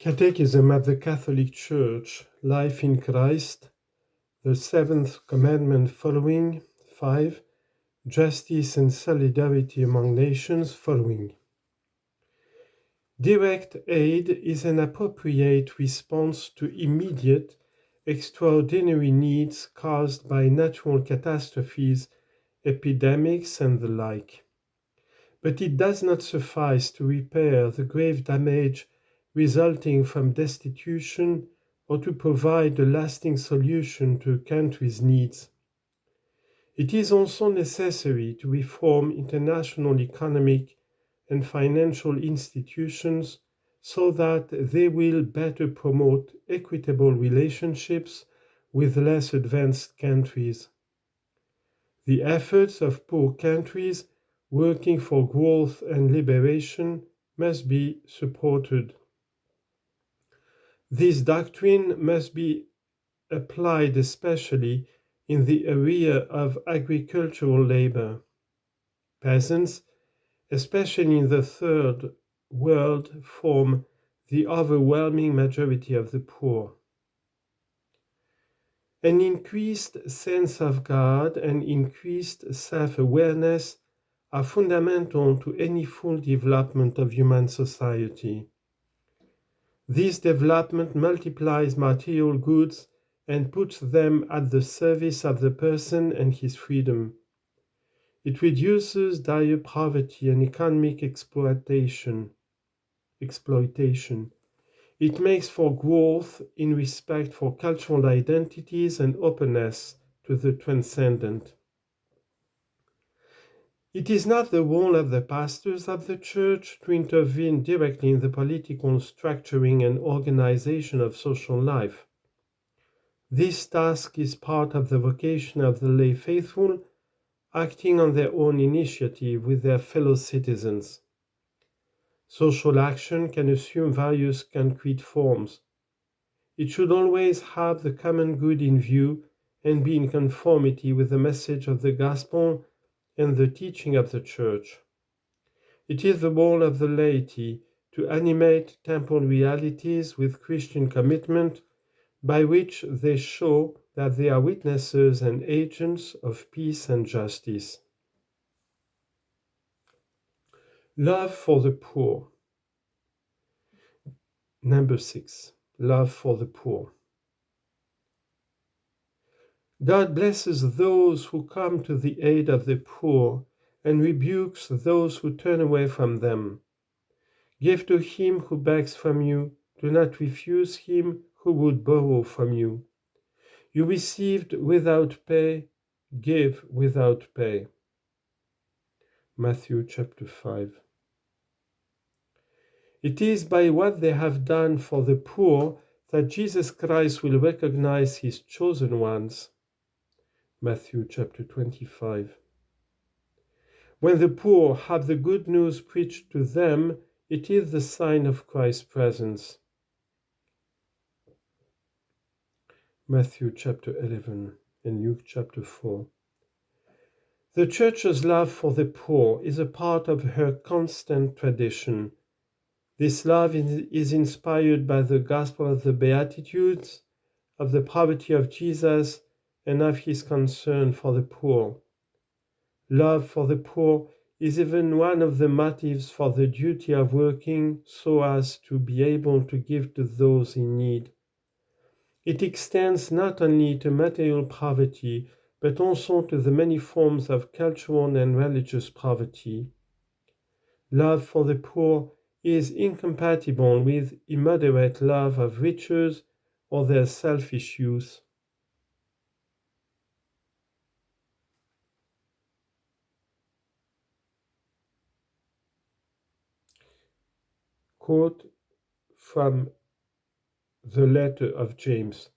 Catechism at the Catholic Church, Life in Christ, the Seventh Commandment following, 5, Justice and Solidarity among Nations following. Direct aid is an appropriate response to immediate, extraordinary needs caused by natural catastrophes, epidemics, and the like. But it does not suffice to repair the grave damage resulting from destitution or to provide a lasting solution to a country's needs. It is also necessary to reform international economic and financial institutions so that they will better promote equitable relationships with less advanced countries. The efforts of poor countries working for growth and liberation must be supported. This doctrine must be applied especially in the area of agricultural labor. Peasants, especially in the Third World, form the overwhelming majority of the poor. An increased sense of God and increased self-awareness are fundamental to any full development of human society. This development multiplies material goods and puts them at the service of the person and his freedom. It reduces dire poverty and economic exploitation. It makes for growth in respect for cultural identities and openness to the transcendent. It is not the role of the pastors of the Church to intervene directly in the political structuring and organization of social life. This task is part of the vocation of the lay faithful, acting on their own initiative with their fellow citizens. Social action can assume various concrete forms. It should always have the common good in view and be in conformity with the message of the gospel and the teaching of the Church. It is the role of the laity to animate temporal realities with Christian commitment, by which they show that they are witnesses and agents of peace and justice. Love for the poor. Number 6. Love for the poor. God blesses those who come to the aid of the poor and rebukes those who turn away from them. Give to him who begs from you. Do not refuse him who would borrow from you. You received without pay, give without pay. Matthew chapter 5. It is by what they have done for the poor that Jesus Christ will recognize his chosen ones. Matthew chapter 25. When the poor have the good news preached to them, it is the sign of Christ's presence. Matthew chapter 11 and Luke chapter 4. The Church's love for the poor is a part of her constant tradition. This love is inspired by the gospel of the Beatitudes, of the poverty of Jesus, and of his concern for the poor. Love for the poor is even one of the motives for the duty of working so as to be able to give to those in need. It extends not only to material poverty, but also to the many forms of cultural and religious poverty. Love for the poor is incompatible with immoderate love of riches or their selfish use. Quote from the letter of James.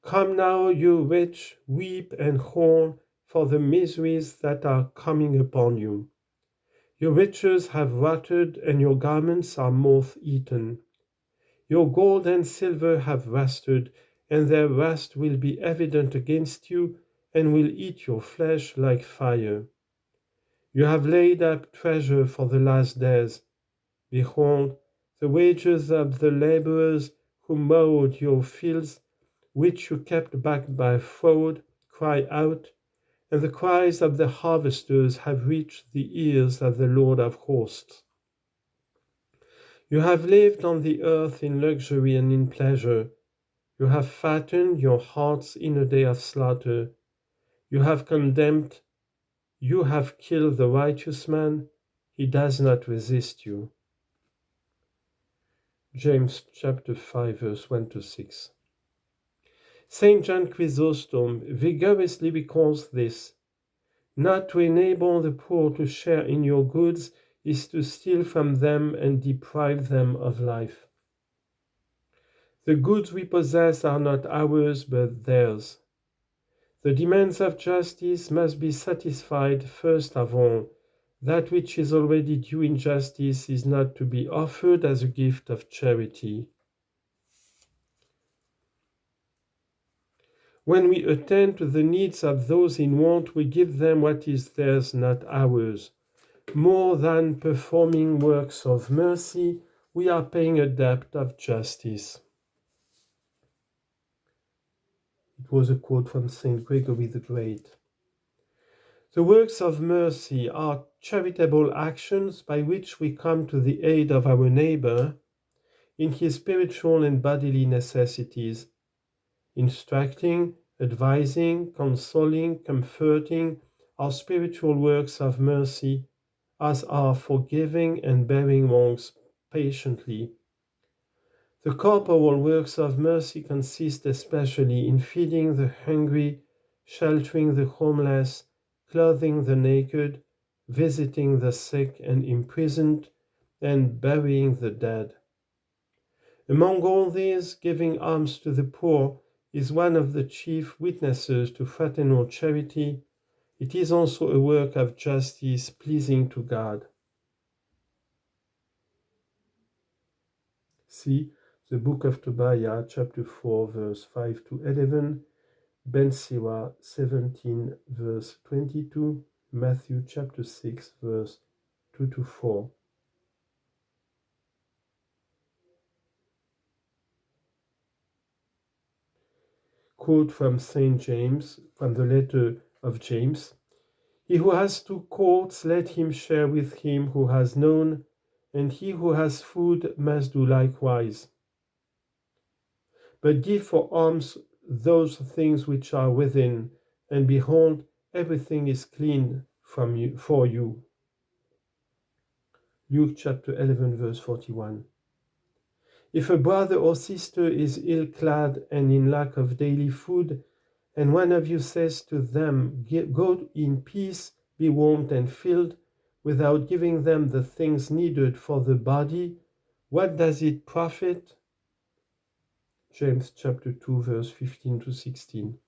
Come now, you rich, weep and mourn for the miseries that are coming upon you. Your riches have rotted, and your garments are moth-eaten. Your gold and silver have rusted, and their rust will be evident against you, and will eat your flesh like fire. You have laid up treasure for the last days. Behold, The wages of the laborers who mowed your fields, which you kept back by fraud, cry out, and the cries of the harvesters have reached the ears of the Lord of hosts. You have lived on the earth in luxury and in pleasure. You have fattened your hearts in a day of slaughter. You have condemned, you have killed the righteous man. He does not resist you. James chapter 5, verse 1 to 6. St. John Chrysostom vigorously recalls this. Not to enable the poor to share in your goods is to steal from them and deprive them of life. The goods we possess are not ours but theirs. The demands of justice must be satisfied first of all. That which is already due in justice is not to be offered as a gift of charity. When we attend to the needs of those in want, we give them what is theirs, not ours. More than performing works of mercy, we are paying a debt of justice. It was a quote from St. Gregory the Great. The works of mercy are charitable actions by which we come to the aid of our neighbor in his spiritual and bodily necessities, instructing, advising, consoling, comforting are spiritual works of mercy, as are forgiving and bearing wrongs patiently. The corporal works of mercy consist especially in feeding the hungry, sheltering the homeless, clothing the naked, visiting the sick and imprisoned, and burying the dead. Among all these, giving alms to the poor is one of the chief witnesses to fraternal charity. It is also a work of justice pleasing to God. See the book of Tobiah, chapter 4, verse 5 to 11, Ben Sira 17, verse 22, Matthew chapter 6, verse 2 to 4. Quote from St. James, from the letter of James. He who has 2 courts, let him share with him who has none, and he who has food must do likewise. But give for alms those things which are within, and behold, everything is clean for you. Luke chapter 11, verse 41. If a brother or sister is ill-clad and in lack of daily food, and one of you says to them, go in peace, be warmed and filled, without giving them the things needed for the body, what does it profit? James chapter 2, verse 15 to 16.